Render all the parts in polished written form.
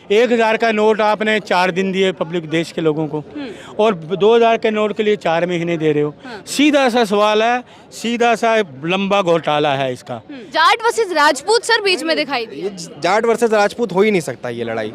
1000 का नोट आपने 4 दिन दिए पब्लिक देश के लोगों को, और 2000 के नोट के लिए 4 महीने दे रहे हो। सीधा सा सवाल है, सीधा सा लंबा घोटाला है इसका। जाट वर्सेस राजपूत सर बीच में दिखाई दिए। जाट वर्सेस राजपूत हो ही नहीं सकता ये लड़ाई,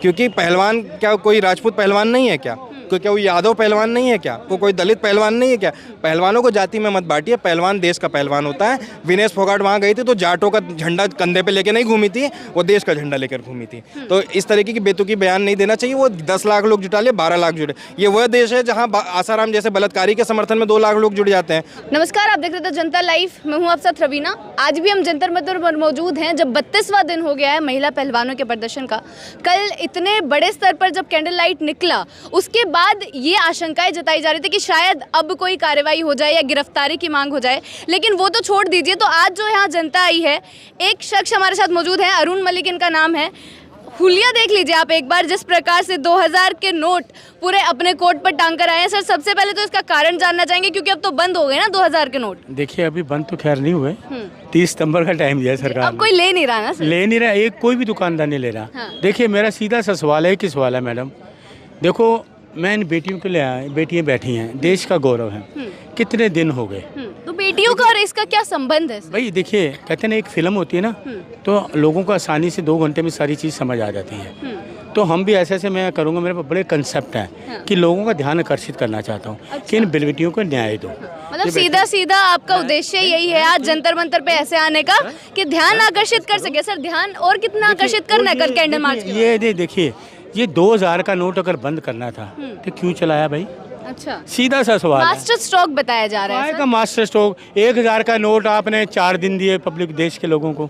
क्योंकि पहलवान क्या कोई राजपूत पहलवान नहीं है क्या? क्या वो यादव पहलवान नहीं है क्या? कोई दलित पहलवान नहीं है क्या? पहलवानों को जाति में मत बांटिए, पहलवान देश का पहलवान होता है। विनेश फोगाट वहाँ गई थी तो जाटों का झंडा कंधे पे लेके नहीं घूमी थी, वो देश का झंडा लेकर घूमी थी। तो इस तरीके की बेतुकी बयान नहीं देना चाहिए। वो 10 लाख लोग जुटा लिए, 12 लाख जुटे। ये वह देश है जहाँ आसाराम जैसे बलात्कारी के समर्थन में 2 लाख लोग जुट जाते हैं। नमस्कार, आप देख रहे थे जनता लाइव। मैं हूँ आपके साथ रवीना। आज भी हम जंतर मंतर पर मौजूद हैं, जब 32वां दिन हो गया है महिला पहलवानों के प्रदर्शन का। कल इतने बड़े स्तर पर जब कैंडल लाइट निकला, उसके बाद ये आशंकाएं जताई जा रही थी कि शायद अब कोई कार्रवाई हो जाए या गिरफ्तारी की मांग हो जाए, लेकिन वो तो छोड़ दीजिए। तो आज जो यहाँ जनता आई है, एक शख्स हमारे साथ मौजूद है, अरुण मलिक इनका नाम है। हुलिया देख लीजिए आप एक बार, जिस प्रकार से 2000 के नोट पूरे अपने कोट पर टांग कर आए हैं। सर, सबसे पहले तो इसका कारण जानना चाहेंगे, क्योंकि अब तो बंद हो गए ना 2000 के नोट। देखिए, अभी बंद तो खैर नहीं हुए, 30 सितंबर का टाइम दिया सरकार अब कोई ले नहीं रहा ना सर? ले नहीं रहा, एक कोई भी दुकानदार नहीं ले रहा। देखिए, मेरा सीधा सा सवाल है कि सवाल है मैडम, देखो मैं इन बेटियों के लिए आया, बेटियां बैठी हैं, देश का गौरव है। कितने दिन हो गए, तो बेटियों का और इसका क्या संबंध है? भाई देखिए, कहते हैं ना एक फिल्म होती है ना, तो लोगों को आसानी से 2 घंटे में सारी चीज़ समझ आ जाती है। तो हम भी ऐसे मैं करूँगा, मेरे पास बड़े कंसेप्ट हैं कि लोगों का ध्यान आकर्षित करना चाहता हूँ कि इन बेटियों को न्याय दो। मतलब सीधा सीधा आपका उद्देश्य यही है आज जंतर मंतर पे ऐसे आने का कि ध्यान आकर्षित कर सके। सर, ध्यान और कितना आकर्षित करना है कल कैंडल मार्च? ये देखिए, ये 2000 का नोट अगर बंद करना था तो क्यों चलाया भाई? अच्छा, सीधा सा सवाल है। मास्टर स्ट्रोक बताया जा रहा है का मास्टर स्ट्रोक। 1000 का नोट आपने 4 दिन दिए पब्लिक देश के लोगों को,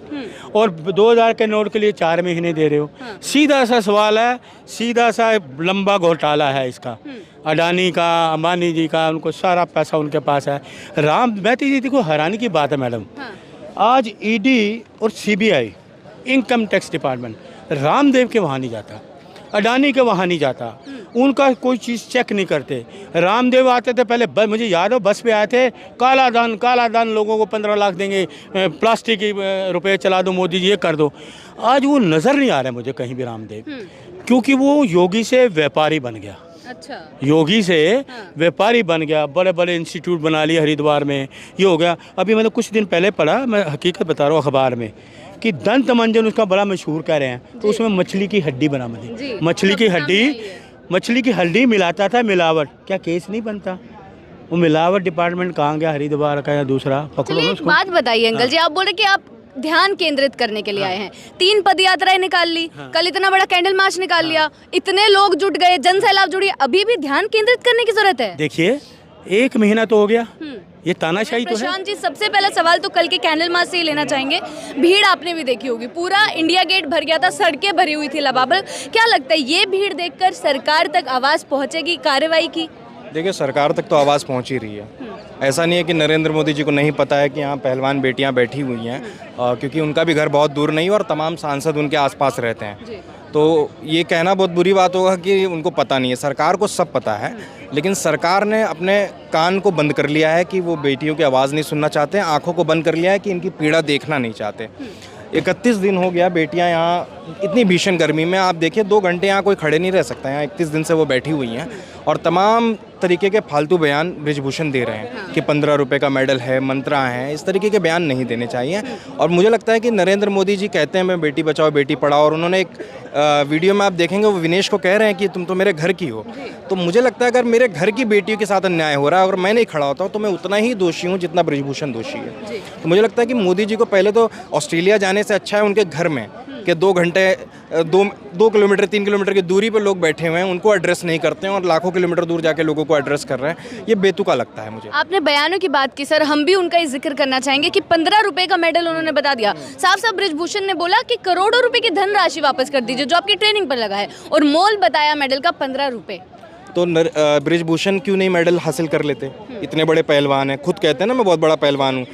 और 2000 के नोट के लिए 4 महीने दे रहे हो। सीधा सा सवाल है, सीधा सा लंबा घोटाला है इसका। अडानी का, अंबानी जी का, उनको सारा पैसा उनके पास है। मैं तो ये देखो, हैरानी की बात है मैडम, आज ईडी और CBI, income tax department, Ramdev के वहाँ नहीं जाता, अडानी के वहाँ नहीं जाता, उनका कोई चीज़ चेक नहीं करते। रामदेव आते थे पहले, मुझे याद हो बस पे आए थे, काला धन लोगों को 15 लाख देंगे, प्लास्टिक की रुपए चला दो मोदी जी, ये कर दो। आज वो नज़र नहीं आ रहा है मुझे कहीं भी रामदेव, क्योंकि वो योगी से व्यापारी बन गया। अच्छा, योगी से व्यापारी बन गया, बड़े बड़े इंस्टीट्यूट बना लिए हरिद्वार में, ये हो गया। अभी मैंने कुछ दिन पहले पढ़ा, मैं हकीकत बता रहा हूँ अखबार में, कि दंत मंजन उसका बड़ा मशहूर कह रहे हैं, तो उसमें मछली की हड्डी बरामद, मछली की हड्डी मिलाता था, मिलावट। क्या केस नहीं बनता? वो मिलावट डिपार्टमेंट कहाँ गया, हरिद्वार का या दूसरा? पकड़ो उसको। बात बताइए अंकल जी, आप बोल रहे कि आप ध्यान केंद्रित करने के लिए आए हैं। 3 पद यात्राएं निकाल ली, कल इतना बड़ा कैंडल मार्च निकाल लिया, इतने लोग जुट गए, जन सैलाब जुड़ी, अभी भी ध्यान केंद्रित करने की जरूरत है? देखिए, 1 महीना तो हो गया, ये तानाशाही तो है। प्रशांत जी, सबसे पहला सवाल तो कल के कैंडल मार्च से ही लेना चाहेंगे। भीड़ आपने भी देखी होगी, पूरा इंडिया गेट भर गया था, सड़कें भरी हुई थी लबाबल। क्या लगता है ये भीड़ देखकर सरकार तक आवाज पहुंचेगी कार्रवाई की? देखिए, सरकार तक तो आवाज़ पहुंच ही रही है। ऐसा नहीं है कि नरेंद्र मोदी जी को नहीं पता है कि यहाँ पहलवान बेटियाँ बैठी हुई हैं, क्योंकि उनका भी घर बहुत दूर नहीं है और तमाम सांसद उनके आसपास रहते हैं। तो ये कहना बहुत बुरी बात होगा कि उनको पता नहीं है। सरकार को सब पता है, लेकिन सरकार ने अपने कान को बंद कर लिया है कि वो बेटियों की आवाज़ नहीं सुनना चाहते, आंखों को बंद कर लिया है कि इनकी पीड़ा देखना नहीं चाहते। 31 दिन हो गया बेटियां यहाँ इतनी भीषण गर्मी में, आप देखिए 2 घंटे यहाँ कोई खड़े नहीं रह सकता। यहाँ 31 दिन से वो बैठी हुई हैं और तमाम तरीके के फालतू बयान बृजभूषण दे रहे हैं कि 15 रुपए का मेडल है, मंत्रा है, इस तरीके के बयान नहीं देने चाहिए। और मुझे लगता है कि नरेंद्र मोदी जी कहते हैं मैं बेटी बचाओ बेटी पढ़ाओ, और उन्होंने एक वीडियो में आप देखेंगे वो विनेश को कह रहे हैं कि तुम तो मेरे घर की हो। तो मुझे लगता है अगर मेरे घर की बेटियों के साथ अन्याय हो रहा है और मैं नहीं खड़ा होता हूँ तो मैं उतना ही दोषी हूँ जितना बृजभूषण दोषी है। तो मुझे लगता है कि मोदी जी को पहले तो ऑस्ट्रेलिया जाने से अच्छा है उनके घर में कि 2 घंटे 2 किलोमीटर 3 किलोमीटर की दूरी पर लोग बैठे हुए हैं, उनको एड्रेस नहीं करते हैं और लाखों किलोमीटर दूर जाके लोगों को एड्रेस कर रहे हैं। ये बेतुका लगता है मुझे। आपने बयानों की बात की सर, हम भी उनका ही जिक्र करना चाहेंगे कि 15 रुपए का मेडल उन्होंने बता दिया। साफ साफ बृजभूषण ने बोला कि करोड़ों रुपए की धनराशि वापस कर दीजिए जो आपकी ट्रेनिंग पर लगा है, और मोल बताया मेडल का 15 रुपए। तो बृजभूषण क्यों नहीं मेडल हासिल कर लेते? इतने बड़े पहलवान हैं, खुद कहते हैं ना मैं बहुत बड़ा पहलवान हूँ।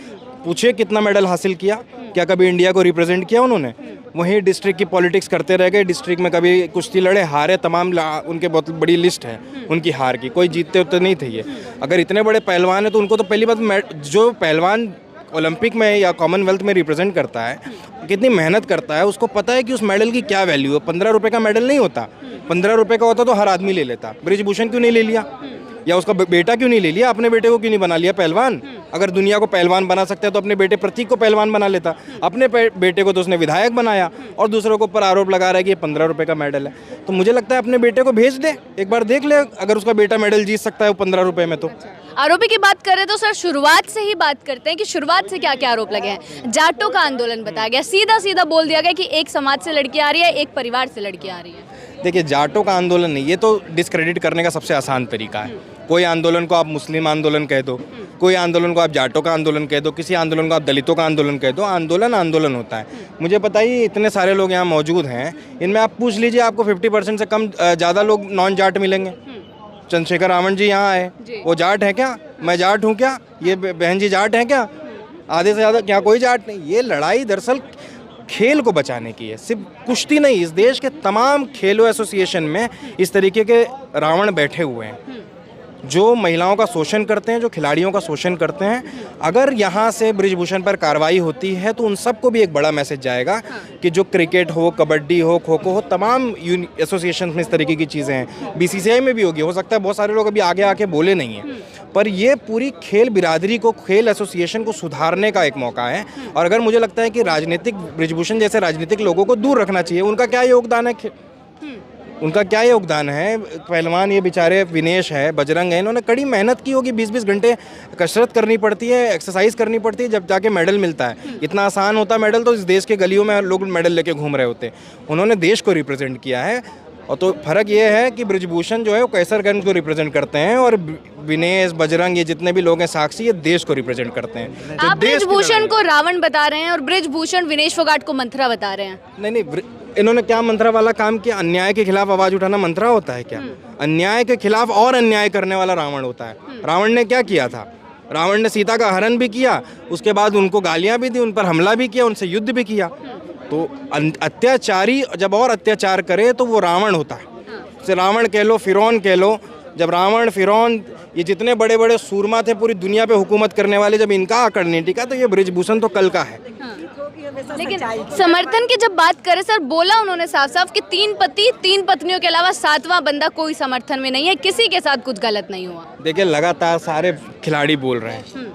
पूछिए कितना मेडल हासिल किया, क्या कभी इंडिया को रिप्रेजेंट किया उन्होंने? वहीं डिस्ट्रिक्ट की पॉलिटिक्स करते रह गए, डिस्ट्रिक्ट में कभी कुश्ती लड़े, हारे, तमाम उनके बहुत बड़ी लिस्ट है उनकी हार की, कोई जीतते उतने नहीं थे ये। अगर इतने बड़े पहलवान हैं तो उनको तो पहली बात जो पहलवान ओलंपिक में या कॉमनवेल्थ में रिप्रेजेंट करता है, कितनी मेहनत करता है, उसको पता है कि उस मेडल की क्या वैल्यू है। 15 रुपये का मेडल नहीं होता, 15 रुपये का होता तो हर आदमी ले लेता। बृजभूषण क्यों नहीं ले लिया, या उसका बेटा क्यों नहीं ले लिया, अपने बेटे को क्यों नहीं बना लिया पहलवान? अगर दुनिया को पहलवान बना सकते हैं तो अपने बेटे प्रतीक को पहलवान बना लेता। अपने बेटे को तो उसने विधायक बनाया और दूसरों के ऊपर आरोप लगा रहा है कि ये 15 रुपये का मेडल है। तो मुझे लगता है अपने बेटे को भेज दे, एक बार देख ले, अगर उसका बेटा मेडल जीत सकता है वो 15 रुपये में। तो आरोपी की बात करें तो सर शुरुआत से ही बात करते हैं कि शुरुआत से क्या क्या आरोप लगे हैं। जाटों का आंदोलन बताया गया, सीधा सीधा बोल दिया गया कि एक समाज से लड़की आ रही है, एक परिवार से लड़की आ रही है। देखिए, जाटों का आंदोलन नहीं, ये तो डिस्क्रेडिट करने का सबसे आसान तरीका है। कोई आंदोलन को आप मुस्लिम आंदोलन कह दो, कोई आंदोलन को आप जाटों का आंदोन कह दो, किसी आंदोलन को आप दलितों का आंदोलन कह दो। आंदोलन आंदोलन होता है। मुझे पता ही इतने सारे लोग यहाँ मौजूद हैं, इनमें आप पूछ लीजिए, आपको 50% से कम ज़्यादा लोग नॉन जाट मिलेंगे। चंद्रशेखर रावण जी यहाँ आए, वो जाट हैं क्या? मैं जाट हूँ क्या? ये बहन जी जाट हैं क्या? आधे से ज़्यादा क्या कोई जाट नहीं। ये लड़ाई दरअसल खेल को बचाने की है, सिर्फ कुश्ती नहीं। इस देश के तमाम खेलों एसोसिएशन में इस तरीके के रावण बैठे हुए हैं जो महिलाओं का शोषण करते हैं, जो खिलाड़ियों का शोषण करते हैं। अगर यहाँ से बृजभूषण पर कार्रवाई होती है तो उन सबको भी एक बड़ा मैसेज जाएगा कि जो क्रिकेट हो, कबड्डी हो, खो खो हो, तमाम एसोसिएशन में इस तरीके की चीज़ें हैं। बीसीसीआई में भी होगी, हो सकता है बहुत सारे लोग अभी आगे आके बोले नहीं हैं, पर ये पूरी खेल बिरादरी को, खेल एसोसिएशन को सुधारने का एक मौका है। और अगर मुझे लगता है कि राजनीतिक, बृजभूषण जैसे राजनीतिक लोगों को दूर रखना चाहिए। उनका क्या योगदान है, उनका क्या योगदान है? पहलवान ये बेचारे विनेश है, बजरंग है, इन्होंने कड़ी मेहनत की होगी, 20-20 घंटे कसरत करनी पड़ती है, एक्सरसाइज करनी पड़ती है, जब जाके मेडल मिलता है। इतना आसान होता मेडल तो इस देश के गलियों में लोग मेडल लेके घूम रहे होते। उन्होंने देश को रिप्रेजेंट किया है। और तो फ़र्क ये है कि बृजभूषण जो है वो कैसरगंज को रिप्रेजेंट करते हैं और विनेश, बजरंग, ये जितने भी लोग हैं, साक्षी, ये देश को रिप्रेजेंट करते हैं। आप बृजभूषण को रावण बता रहे हैं और बृजभूषण विनेश फोगाट को मंथरा बता रहे हैं। नहीं, इन्होंने क्या मंत्रा वाला काम किया? अन्याय के खिलाफ आवाज उठाना मंत्रा होता है क्या? अन्याय के खिलाफ और अन्याय करने वाला रावण होता है। रावण ने क्या किया था? रावण ने सीता का हरण भी किया, उसके बाद उनको गालियां भी दी, उन पर हमला भी किया, उनसे युद्ध भी किया। तो अत्याचारी जब और अत्याचार करे तो वो रावण होता है। से रावण कह लो, फिरौन कह लो। जब रावण, फिरौन, ये जितने बड़े बड़े सूरमा थे पूरी दुनिया पे हुकूमत करने वाले, जब इनका आकड़ नहीं टिका तो ये बृजभूषण तो कल का है। लेकिन समर्थन की जब बात करें सर, बोला उन्होंने साफ साफ कि 3 पति 3 पत्नियों के अलावा 7वां बंदा कोई समर्थन में नहीं है, किसी के साथ कुछ गलत नहीं हुआ। देखिए, लगातार सारे खिलाड़ी बोल रहे हैं,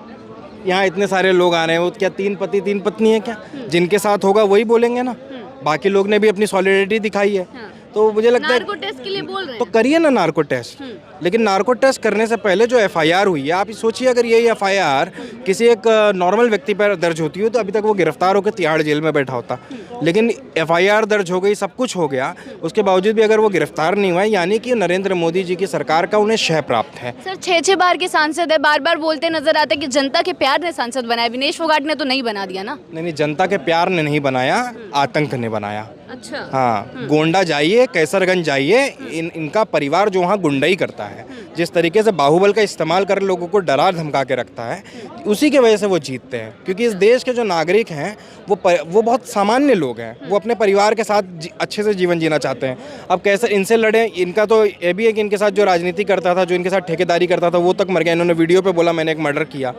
यहाँ इतने सारे लोग आ रहे हैं, वो क्या 3 पति 3 पत्नी है क्या? जिनके साथ होगा वही बोलेंगे ना। बाकी लोग ने भी अपनी सॉलिडेरिटी दिखाई है। तो मुझे लगता है नार्को टेस्ट के लिए बोल रहे हैं तो करिए ना नार्को टेस्ट। लेकिन नार्को टेस्ट करने से पहले जो एफआईआर हुई है, आप सोचिए, अगर यही एफआईआर किसी एक नॉर्मल व्यक्ति पर दर्ज होती हो तो अभी तक वो गिरफ्तार होकर तिहाड़ जेल में बैठा होता। लेकिन एफआईआर दर्ज हो गई, सब कुछ हो गया, उसके बावजूद भी अगर वो गिरफ्तार नहीं हुआ, यानी कि नरेंद्र मोदी जी की सरकार का उन्हें शय प्राप्त है। सर 6-6 बार के सांसद है, बार बार बोलते नजर आते कि जनता के प्यार ने सांसद बनाया। विनेश फोगाट ने तो नहीं बना दिया ना। नहीं, जनता के प्यार ने नहीं बनाया, आतंक ने बनाया। अच्छा। हाँ, गोंडा जाइए, कैसरगंज जाइए, इनका परिवार जो वहाँ गुंडाई करता है, जिस तरीके से बाहुबल का इस्तेमाल कर लोगों को डरा धमका के रखता है, उसी की वजह से वो जीतते हैं। क्योंकि इस देश के जो नागरिक हैं वो बहुत सामान्य लोग हैं, वो अपने परिवार के साथ अच्छे से जीवन जीना चाहते हैं। अब कैसे इनसे लड़े? इनका तो ये भी है कि इनके साथ जो राजनीति करता था, जो इनके साथ ठेकेदारी करता था, वो तक मर गया। इन्होंने वीडियो पे बोला मैंने एक मर्डर किया।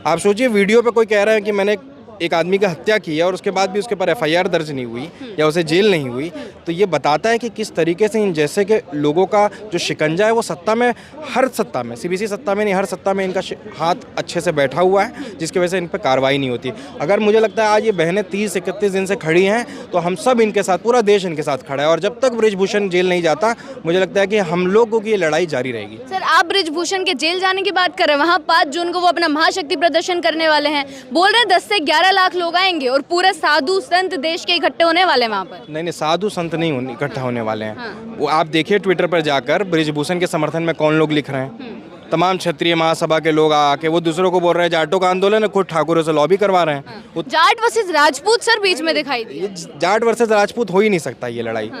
आप सोचिए, वीडियो पे कोई कह रहा है कि मैंने एक आदमी का हत्या की है और उसके बाद भी उसके ऊपर एफआईआर दर्ज नहीं हुई या उसे जेल नहीं हुई, तो ये बताता है कि किस तरीके से इन जैसे के लोगों का जो शिकंजा है वो सत्ता में, हर सत्ता में, सीबीसी सत्ता में नहीं, हर सत्ता में इनका हाथ अच्छे से बैठा हुआ है, जिसकी वजह से इन पर कार्रवाई नहीं होती। अगर मुझे लगता है आज ये बहनें 30-31 दिन से खड़ी हैं तो हम सब इनके साथ, पूरा देश इनके साथ खड़ा है। और जब तक बृजभूषण जेल नहीं जाता, मुझे लगता है कि हम लोगों की ये लड़ाई जारी रहेगी। सर आप बृजभूषण के जेल जाने की बात कर रहे हैं, वहाँ 5 जून को वो अपना महाशक्ति प्रदर्शन करने वाले हैं, बोल रहे हैं 10 से 11 लाख लोग आएंगे और पूरे साधु संत देश के इकट्ठे होने वाले हैं वहाँ पर। नहीं, साधु संत नहीं इकट्ठा होने वाले हैं। वो आप देखिए ट्विटर पर जाकर बृजभूषण के समर्थन में कौन लोग लिख रहे हैं। तमाम क्षत्रिय महासभा के लोग आके वो दूसरों को बोल रहे हैं जाटों का आंदोलन है, खुद ठाकुरों से लॉबी करवा रहे हैं। जाट वर्सेस राजपूत सर बीच में दिखाई दिया। ये जाट वर्सेस राजपूत हो ही नहीं सकता ये लड़ाई,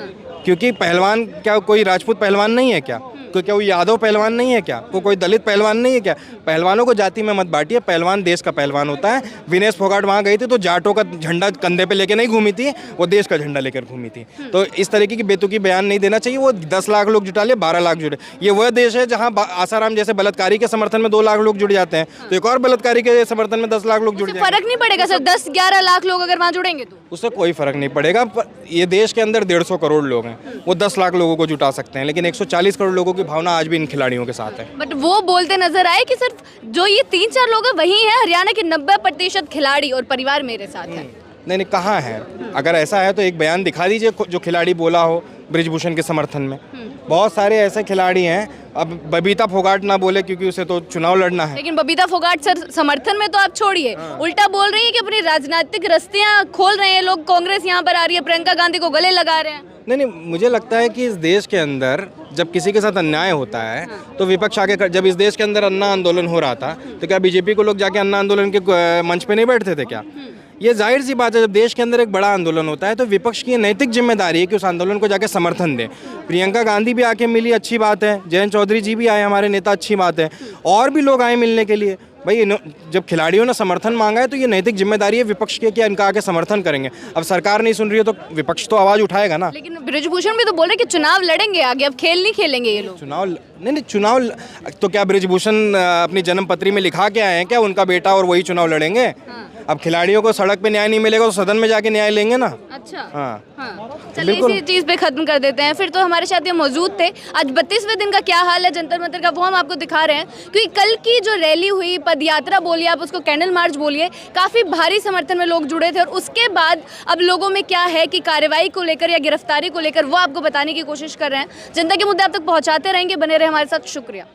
क्योंकि पहलवान क्या कोई राजपूत पहलवान नहीं है क्या? क्या वो यादव पहलवान नहीं है क्या? कोई दलित पहलवान नहीं है क्या? पहलवानों को जाति में मत बांटिए, पहलवान देश का पहलवान होता है। विनेश फोगाट वहाँ गई थी तो जाटों का झंडा कंधे पे लेके नहीं घूमी थी, वो देश का झंडा लेकर घूमी थी। तो इस तरीके की बेतुकी बयान नहीं देना चाहिए। वो 10 लाख लोग जुटा लिए, 12 लाख जुटे। ये वह देश है जहाँ आसाराम जैसे बलात्कारी के समर्थन में 2 लाख लोग जुड़ जाते हैं, तो एक और बलात्कारी के समर्थन में 10 लाख लोग जुड़ जाएंगे। फर्क नहीं पड़ेगा सर 10-11 लाख लोग अगर वहाँ जुड़ेंगे तो? उससे कोई फर्क नहीं पड़ेगा। ये देश के अंदर 150 करोड़ लोग हैं, वो 10 लाख लोगों को जुटा सकते हैं, लेकिन 140 करोड़ लोगों की भावना आज भी इन खिलाड़ियों के साथ है। बट वो बोलते नजर आए कि सिर्फ जो ये 3-4 लोग हैं वही हैं, हरियाणा के 90% खिलाड़ी और परिवार मेरे साथ है। नहीं कहाँ है? अगर ऐसा है तो एक बयान दिखा दीजिए जो खिलाड़ी बोला हो ब्रिजभूषण के समर्थन में। बहुत सारे ऐसे खिलाड़ी हैं। अब बबीता फोगाट ना बोले क्योंकि उसे तो चुनाव लड़ना है। लेकिन बबीता फोगाट सर समर्थन में तो आप छोड़िए, उल्टा बोल रही है कि अपनी राजनीतिक रस्तियां खोल रहे हैं लोग, कांग्रेस यहाँ पर आ रही है, प्रियंका गांधी को गले लगा रहे हैं। नहीं, मुझे लगता है कि इस देश के अंदर जब किसी के साथ अन्याय होता है तो विपक्ष आगे जब इस देश के अंदर अन्ना आंदोलन हो रहा था तो क्या बीजेपी को लोग जाके अन्ना आंदोलन के मंच पे नहीं बैठते थे क्या? ये जाहिर सी बात है, जब देश के अंदर एक बड़ा आंदोलन होता है तो विपक्ष की नैतिक जिम्मेदारी है कि उस आंदोलन को जाके समर्थन दे। प्रियंका गांधी भी आके मिली, अच्छी बात है। जयंत चौधरी जी भी आए, हमारे नेता, अच्छी बात है। और भी लोग आए मिलने के लिए। भाई जब खिलाड़ियों ने समर्थन मांगा है तो ये नैतिक जिम्मेदारी है विपक्ष की कि इनका आके समर्थन करेंगे। अब सरकार नहीं सुन रही है तो विपक्ष तो आवाज उठाएगा ना। लेकिन ब्रिजभूषण भी तो बोल रहे कि चुनाव लड़ेंगे आगे, अब खेल नहीं खेलेंगे ये लोग। चुनाव नहीं चुनाव तो क्या ब्रिजभूषण अपनी जन्मपत्री में लिखा के आए हैं क्या उनका बेटा और वही चुनाव लड़ेंगे? अब खिलाड़ियों को सड़क पे न्याय नहीं मिलेगा तो सदन में जाके न्याय लेंगे ना। अच्छा हाँ। चलिए इसी चीज पे खत्म कर देते हैं। फिर तो हमारे साथ ये मौजूद थे। आज 32वें दिन का क्या हाल है जंतर मंतर का वो हम आपको दिखा रहे हैं, क्योंकि कल की जो रैली हुई, पद यात्रा बोलिए आप उसको, कैंडल मार्च बोलिए, काफी भारी समर्थन में लोग जुड़े थे। और उसके बाद अब लोगों में क्या है कि कार्रवाई को लेकर या गिरफ्तारी को लेकर वो आपको बताने की कोशिश कर रहे हैं। जनता के मुद्दे आप तक पहुंचाते रहेंगे, बने रहे हमारे साथ। शुक्रिया।